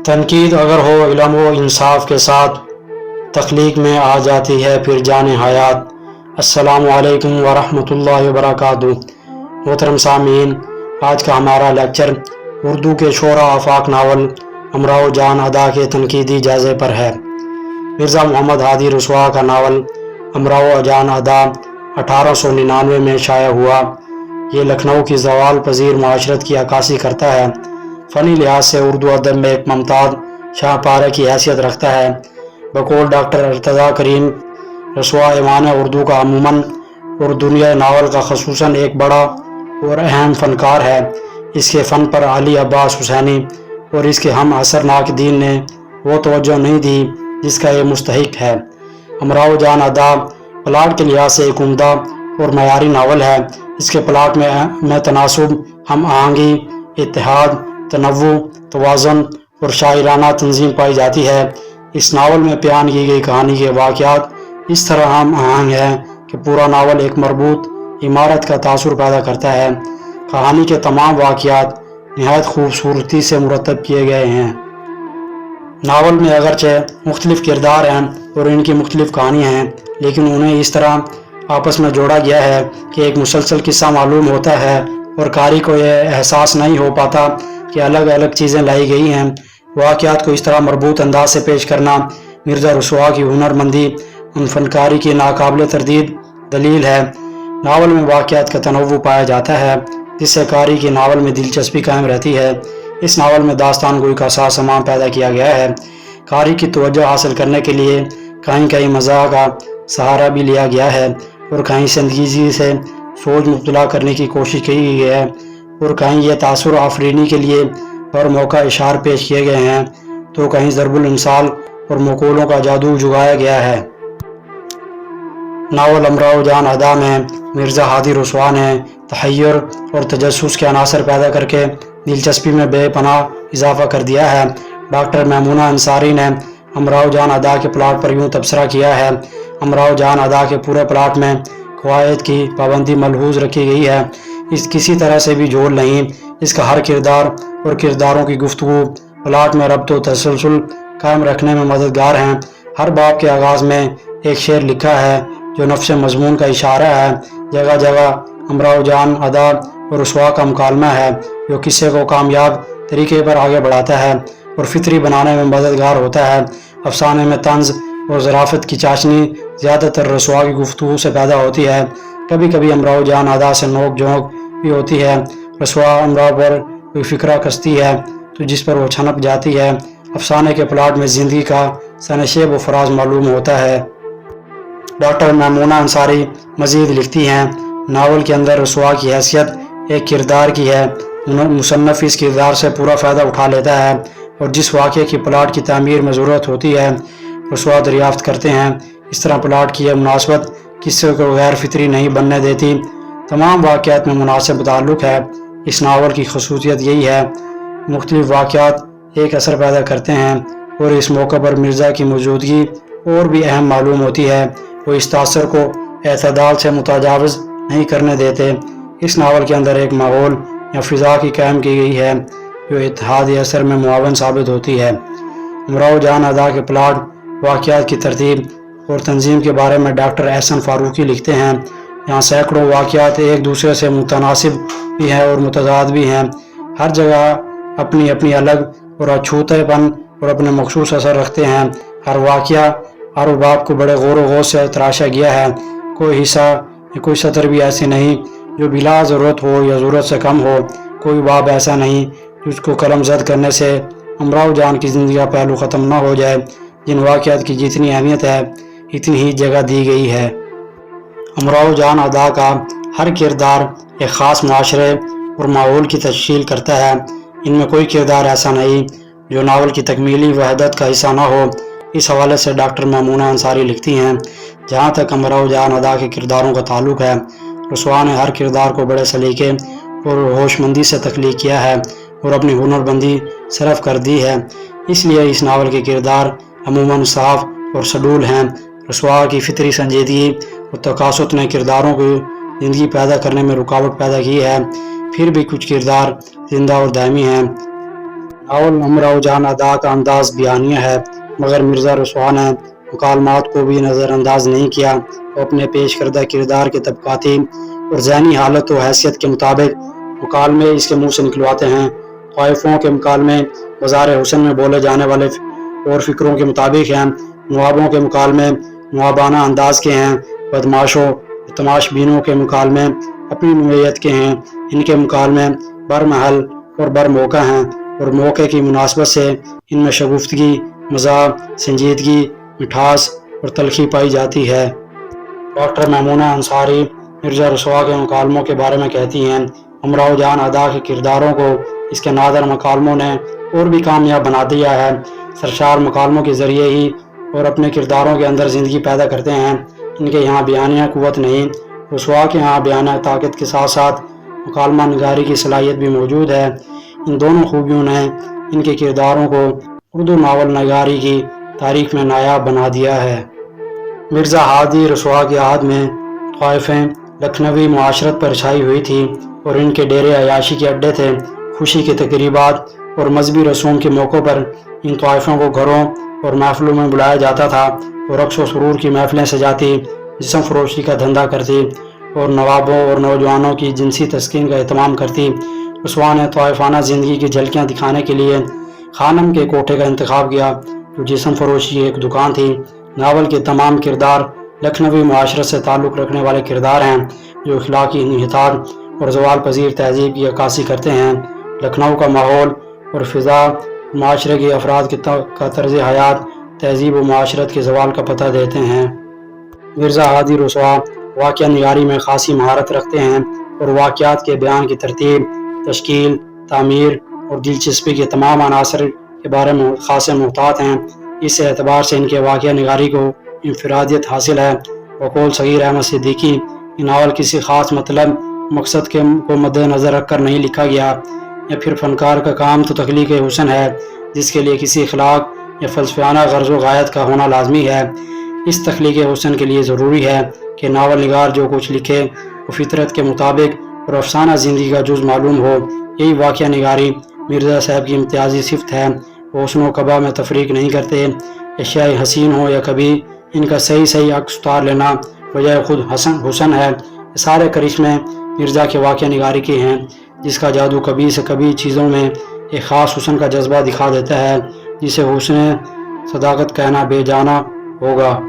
تنقید اگر ہو علم و انصاف کے ساتھ، تخلیق میں آ جاتی ہے پھر جان حیات۔ السلام علیکم ورحمۃ اللہ وبرکاتہ۔ محترم سامعین، آج کا ہمارا لیکچر اردو کے شعرا آفاق ناول امراؤ جان ادا کے تنقیدی جائزے پر ہے۔ مرزا محمد ہادی رسوا کا ناول امراؤ جان ادا 1899 میں شائع ہوا۔ یہ لکھنؤ کی زوال پذیر معاشرت کی عکاسی کرتا ہے۔ فنی لحاظ سے اردو ادب میں ایک ممتاز شاہ پارے کی حیثیت رکھتا ہے۔ بقول ڈاکٹر ارتضیٰ کریم رسوا ایوان اردو کا عموماً اور دنیا ناول کا خصوصاً ایک بڑا اور اہم فنکار ہے۔ اس کے فن پر علی عباس حسینی اور اس کے ہم عصر ناقدین نے وہ توجہ نہیں دی جس کا یہ مستحق ہے۔ امراؤ جان ادا پلاٹ کے لحاظ سے ایک عمدہ اور معیاری ناول ہے۔ اس کے پلاٹ میں تناسب، ہم آہنگی، اتحاد، تنوع، توازن اور شاعرانہ تنظیم پائی جاتی ہے۔ اس ناول میں بیان کی گئی کہانی کے واقعات اس طرح ہم آہنگ ہیں کہ پورا ناول ایک مربوط عمارت کا تاثر پیدا کرتا ہے۔ کہانی کے تمام واقعات نہایت خوبصورتی سے مرتب کیے گئے ہیں۔ ناول میں اگرچہ مختلف کردار ہیں اور ان کی مختلف کہانیاں ہیں، لیکن انہیں اس طرح آپس میں جوڑا گیا ہے کہ ایک مسلسل قصہ معلوم ہوتا ہے اور قاری کو یہ احساس نہیں ہو پاتا کہ الگ الگ چیزیں لائی گئی ہیں۔ واقعات کو اس طرح مربوط انداز سے پیش کرنا مرزا رسوا کی ہنرمندی، ان فنکاری کی ناقابل تردید دلیل ہے۔ ناول میں واقعات کا تنوع پایا جاتا ہے جس سے قاری کی ناول میں دلچسپی قائم رہتی ہے۔ اس ناول میں داستان گوئی کا سامان پیدا کیا گیا ہے۔ قاری کی توجہ حاصل کرنے کے لیے کہیں کہیں مزاح کا سہارا بھی لیا گیا ہے اور کہیں سنجیدگی سے سوچ مبتلا کرنے کی کوشش کی گئی ہے اور کہیں یہ تاثر آفرینی کے لیے اور موقع اشعار پیش کیے گئے ہیں تو کہیں ضرب الامثال اور مقولوں کا جادو جگایا گیا ہے۔ ناول امراؤ جان ادا میں مرزا ہادی رسوا نے تحیر اور تجسس کے عناصر پیدا کر کے دلچسپی میں بے پناہ اضافہ کر دیا ہے۔ ڈاکٹر میمونہ انصاری نے امراؤ جان ادا کے پلاٹ پر یوں تبصرہ کیا ہے: امراؤ جان ادا کے پورے پلاٹ میں قواعد کی پابندی ملحوظ رکھی گئی ہے۔ اس کسی طرح سے بھی جھول نہیں۔ اس کا ہر کردار اور کرداروں کی گفتگو پلاٹ میں ربط و تسلسل قائم رکھنے میں مددگار ہیں۔ ہر باب کے آغاز میں ایک شعر لکھا ہے جو نفس مضمون کا اشارہ ہے۔ جگہ جگہ امراؤ جان ادا اور رسوا کا مکالمہ ہے جو قصے کو کامیاب طریقے پر آگے بڑھاتا ہے اور فطری بنانے میں مددگار ہوتا ہے۔ افسانے میں طنز اور ظرافت کی چاشنی زیادہ تر رسوا کی گفتگو سے پیدا ہوتی ہے۔ کبھی کبھی امراؤ جان ادا سے نوک جھونک بھی ہوتی ہے۔ رسوا امراؤ پر کوئی فکرہ کستی ہے تو جس پر وہ چھنپ جاتی ہے۔ افسانے کے پلاٹ میں زندگی کا سنشیب و فراز معلوم ہوتا ہے۔ ڈاکٹر میمونہ انصاری مزید لکھتی ہیں: ناول کے اندر رسوا کی حیثیت ایک کردار کی ہے۔ مصنف اس کردار سے پورا فائدہ اٹھا لیتا ہے اور جس واقعے کی پلاٹ کی تعمیر میں ضرورت ہوتی ہے رسوا دریافت کرتے ہیں۔ اس طرح پلاٹ کی یہ مناسبت قصے کو غیر فطری نہیں بننے دیتی۔ تمام واقعات میں مناسب تعلق ہے۔ اس ناول کی خصوصیت یہی ہے مختلف واقعات ایک اثر پیدا کرتے ہیں اور اس موقع پر مرزا کی موجودگی اور بھی اہم معلوم ہوتی ہے۔ وہ اس تاثر کو اعتدال سے متجاوز نہیں کرنے دیتے۔ اس ناول کے اندر ایک ماحول یا فضا کی قائم کی گئی ہے جو اتحادی اثر میں معاون ثابت ہوتی ہے۔ امراؤ جان ادا کے پلاٹ، واقعات کی ترتیب اور تنظیم کے بارے میں ڈاکٹر احسن فاروقی لکھتے ہیں: یہاں سینکڑوں واقعات ایک دوسرے سے متناسب بھی ہیں اور متضاد بھی ہیں۔ ہر جگہ اپنی اپنی الگ اور اچھوتے پن اور اپنے مخصوص اثر رکھتے ہیں۔ ہر واقعہ ہر باب کو بڑے غور و غوص سے تراشا گیا ہے۔ کوئی حصہ یا کوئی سطر بھی ایسے نہیں جو بلا ضرورت ہو یا ضرورت سے کم ہو۔ کوئی باب ایسا نہیں جس کو قلم زد کرنے سے امراؤ جان کی زندگی کا پہلو ختم نہ ہو جائے۔ جن واقعات کی جتنی اہمیت ہے اتنی ہی جگہ دی گئی ہے۔ امراؤ جان ادا کا ہر کردار ایک خاص معاشرے اور ماحول کی تشکیل کرتا ہے۔ ان میں کوئی کردار ایسا نہیں جو ناول کی تکمیلی وحدت کا حصہ نہ ہو۔ اس حوالے سے ڈاکٹر میمونہ انصاری لکھتی ہیں: جہاں تک امراؤ جان ادا کے کرداروں کا تعلق ہے رسوا نے ہر کردار کو بڑے سلیقے اور ہوش مندی سے تخلیق کیا ہے اور اپنی ہنر بندی صرف کر دی ہے۔ اس لیے اس ناول کے کردار عموماً صاف اور سڈول ہیں۔ رسوا کی فطری سنجیدگی اور تقاصد نے کرداروں کو زندگی پیدا کرنے میں رکاوٹ پیدا کی ہے، پھر بھی کچھ کردار زندہ اور دائمی ہیں۔ ناول امراؤ جان ادا کا انداز بیانیہ ہے، مگر مرزا رسوا نے مکالمات کو بھی نظر انداز نہیں کیا۔ وہ اپنے پیش کردہ کردار کے طبقاتی اور ذہنی حالت و حیثیت کے مطابق مکالمے اس کے منہ سے نکلواتے ہیں۔ طائفوں کے مکالمے بازار حسن میں بولے جانے والے اور فکروں کے مطابق ہیں، نوابوں کے مکالمے نوابانہ انداز کے ہیں، بدماشوں اور تماش بینوں کے مکالمے اپنی نوعیت کے ہیں۔ ان کے مکالمے برمحل اور برموقع ہیں اور موقع کی مناسبت سے ان میں شگفتگی، مزاح، سنجیدگی، مٹھاس اور تلخی پائی جاتی ہے۔ ڈاکٹر میمونہ انصاری مرزا رسوا کے مکالموں کے بارے میں کہتی ہیں، امراؤ جان ادا کے کرداروں کو اس کے نادر مکالموں نے اور بھی کامیاب بنا دیا ہے۔ سرشار مکالموں کے ذریعے ہی اور اپنے کرداروں کے اندر زندگی پیدا کرتے ہیں۔ ان کے یہاں بیانیہ قوت نہیں، رسوا کے یہاں بیانیہ طاقت کے ساتھ ساتھ مکالمہ نگاری کی صلاحیت بھی موجود ہے۔ ان دونوں خوبیوں نے ان کے کرداروں کو اردو ناول نگاری کی تاریخ میں نایاب بنا دیا ہے۔ مرزا ہادی رسوا کی عہد میں طائفیں لکھنوی معاشرت پر چھائی ہوئی تھی اور ان کے ڈیرے عیاشی کے اڈے تھے۔ خوشی کے تقریبات اور مذہبی رسوم کے موقعوں پر ان طائفوں کو گھروں اور محفلوں میں بلایا جاتا تھا اور رقص و سرور کی محفلیں سجاتی، جسم فروشی کا دھندا کرتی اور نوابوں اور نوجوانوں کی جنسی تسکین کا اہتمام کرتی۔ رسوا نے طائفانہ زندگی کی جھلکیاں دکھانے کے لیے خانم کے کوٹھے کا انتخاب کیا، جو جسم فروشی کی ایک دکان تھی۔ ناول کے تمام کردار لکھنوی معاشرت سے تعلق رکھنے والے کردار ہیں، جو اخلاقی انحطاط اور زوال پذیر تہذیب کی عکاسی کرتے ہیں۔ لکھنؤ کا ماحول اور فضا معاشرے کے افراد کا طرز حیات تہذیب و معاشرت کے زوال کا پتہ دیتے ہیں۔ مرزا ہادی رسوا واقعہ نگاری میں خاصی مہارت رکھتے ہیں اور واقعات کے بیان کی ترتیب، تشکیل، تعمیر اور دلچسپی کے تمام عناصر کے بارے میں خاصے محتاط ہیں۔ اس اعتبار سے ان کے واقعہ نگاری کو انفرادیت حاصل ہے۔ بقول صغیر احمد صدیقی، یہ ناول کسی خاص مطلب مقصد کو مد نظر رکھ کر نہیں لکھا گیا، یا پھر فنکار کا کام تو تخلیق حسن ہے، جس کے لیے کسی اخلاق یا فلسفیانہ غرض و غایت کا ہونا لازمی ہے۔ اس تخلیق حسن کے لیے ضروری ہے کہ ناول نگار جو کچھ لکھے وہ فطرت کے مطابق اور افسانہ زندگی کا جز معلوم ہو۔ یہی واقعہ نگاری مرزا صاحب کی امتیازی صفت ہے۔ وہ حسن و قبا میں تفریق نہیں کرتے، اشیاء حسین ہو یا کبھی ان کا صحیح عکس اتار لینا وجہ خود حسن ہے۔ یہ سارے کرشمے مرزا کے واقعہ نگاری کے ہیں، جس کا جادو کبھی سے کبھی چیزوں میں ایک خاص حسن کا جذبہ دکھا دیتا ہے، جسے حسن صداقت کہنا بے جانا ہوگا۔